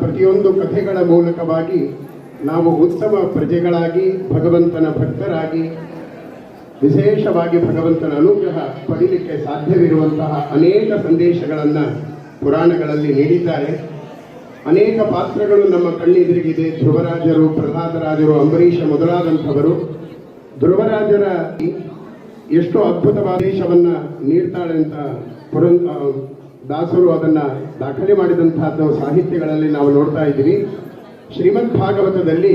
ಪ್ರತಿಯೊಂದು ಕಥೆಗಳ ಮೂಲಕವಾಗಿ ನಾವು ಉತ್ತಮ ಪ್ರಜೆಗಳಾಗಿ ಭಗವಂತನ ಭಕ್ತರಾಗಿ ವಿಶೇಷವಾಗಿ ಭಗವಂತನ ಅನುಗ್ರಹ ಪಡೀಲಿಕ್ಕೆ ಸಾಧ್ಯವಿರುವಂತಹ ಅನೇಕ ಸಂದೇಶಗಳನ್ನು ಪುರಾಣಗಳಲ್ಲಿ ನೀಡಿದ್ದಾರೆ. ಅನೇಕ ಪಾತ್ರಗಳು ನಮ್ಮ ಕಣ್ಣೆದುರಿಗಿದೆ. ಧ್ರುವರಾಜರು, ಪ್ರಹ್ಲಾದರಾಜರು, ಅಂಬರೀಷ ಮೊದಲಾದಂಥವರು. ಧ್ರುವರಾಜರ ಎಷ್ಟು ಅದ್ಭುತವಾದ ದೇಶವನ್ನು ನೀಡ್ತಾಳೆ ಅಂತ ದಾಸರು ಅದನ್ನು ದಾಖಲೆ ಮಾಡಿದಂತಹದ್ದು ಸಾಹಿತ್ಯಗಳಲ್ಲಿ ನಾವು ನೋಡ್ತಾ ಇದ್ದೀವಿ. ಶ್ರೀಮದ್ ಭಾಗವತದಲ್ಲಿ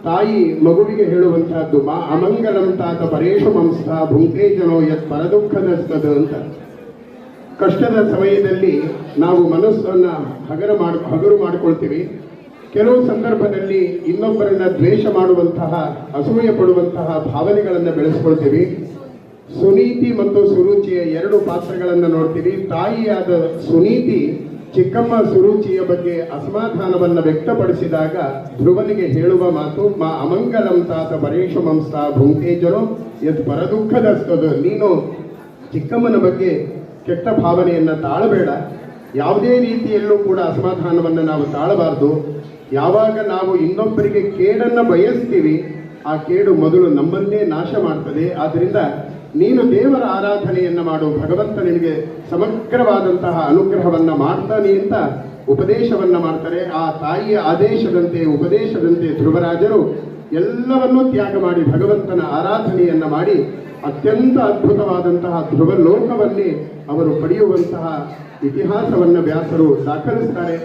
ತಾಯಿ ಮಗುವಿಗೆ ಹೇಳುವಂತಹದ್ದು ಮಾ ಅಮಂಗಲಂ ತಾತ ಪರೇಶು ಮಂಸ ಭುಂಕ್ತೇ ಜನೋ ಯತ್ ಪರದುಃಖದಸ್ತದ ಅಂತ. ಕಷ್ಟದ ಸಮಯದಲ್ಲಿ ನಾವು ಮನಸ್ಸನ್ನು ಹಗರು ಮಾಡಿಕೊಳ್ತೀವಿ. ಕೆಲವು ಸಂದರ್ಭದಲ್ಲಿ ಇನ್ನೊಬ್ಬರನ್ನ ದ್ವೇಷ ಮಾಡುವಂತಹ, ಅಸೂಯೆ ಪಡುವಂತಹ ಭಾವನೆಗಳನ್ನು ಬೆಳೆಸ್ಕೊಳ್ತೀವಿ. ಸುನೀತಿ ಮತ್ತು ಸುರುಚಿಯ ಎರಡು ಪಾತ್ರಗಳನ್ನು ನೋಡ್ತೀವಿ. ತಾಯಿಯಾದ ಸುನೀತಿ ಚಿಕ್ಕಮ್ಮ ಸುರುಚಿಯ ಬಗ್ಗೆ ಅಸಮಾಧಾನವನ್ನು ವ್ಯಕ್ತಪಡಿಸಿದಾಗ ಧ್ರುವನಿಗೆ ಹೇಳುವ ಮಾತು ಮಾ ಅಮಂಗಲಂ ತಾತ ಪರೇಶು ಮಂಸ ಭುಂಕ್ತೇಜನೋ ಯತ್ ಪರದುಃಖದಸ್ತದ. ನೀನು ಚಿಕ್ಕಮ್ಮನ ಬಗ್ಗೆ ಕೆಟ್ಟ ಭಾವನೆಯನ್ನು ತಾಳಬೇಡ. ಯಾವುದೇ ರೀತಿಯಲ್ಲೂ ಕೂಡ ಅಸಮಾಧಾನವನ್ನು ನಾವು ತಾಳಬಾರದು. ಯಾವಾಗ ನಾವು ಇನ್ನೊಬ್ಬರಿಗೆ ಕೇಡನ್ನು ಬಯಸ್ತೀವಿ, ಆ ಕೇಡು ಮೊದಲು ನಮ್ಮನ್ನೇ ನಾಶ ಮಾಡ್ತದೆ. ಆದ್ದರಿಂದ ನೀನು ದೇವರ ಆರಾಧನೆಯನ್ನು ಮಾಡು, ಭಗವಂತ ನಿನಗೆ ಸಮಗ್ರವಾದಂತಹ ಅನುಗ್ರಹವನ್ನು ಮಾಡ್ತಾನೆ ಅಂತ ಉಪದೇಶವನ್ನು ಮಾಡ್ತಾರೆ. ಆ ತಾಯಿಯ ಆದೇಶದಂತೆ, ಉಪದೇಶದಂತೆ ಧ್ರುವರಾಜರು ಎಲ್ಲವನ್ನೂ ತ್ಯಾಗ ಮಾಡಿ ಭಗವಂತನ ಆರಾಧನೆಯನ್ನು ಮಾಡಿ ಅತ್ಯಂತ ಅದ್ಭುತವಾದಂತಹ ಧ್ರುವಲೋಕವನ್ನೇ ಅವರು ಪಡೆಯುವಂತಹ ಇತಿಹಾಸವನ್ನು ವ್ಯಾಸರು ದಾಖಲಿಸ್ತಾರೆ.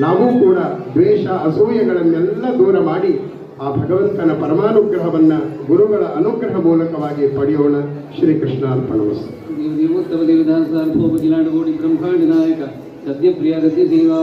ನಾವು ಕೂಡ ದ್ವೇಷ, ಅಸೂಯೆಗಳನ್ನೆಲ್ಲ ದೂರ ಮಾಡಿ ಆ ಭಗವಂತನ ಪರಮಾನುಗ್ರಹವನ್ನು ಗುರುಗಳ ಅನುಗ್ರಹ ಮೂಲಕವಾಗಿ ಪಡೆಯೋಣ. ಶ್ರೀಕೃಷ್ಣ ಅರ್ಪಣಮಸ್ತು. ದೇವೋತ್ತಮ ದೇವದಾಸ ಬ್ರಹ್ಮಾಂಡ ನಾಯಕ ಸದ್ಯ ಪ್ರಿಯ ಗದ್ಯ ಸೇವಾ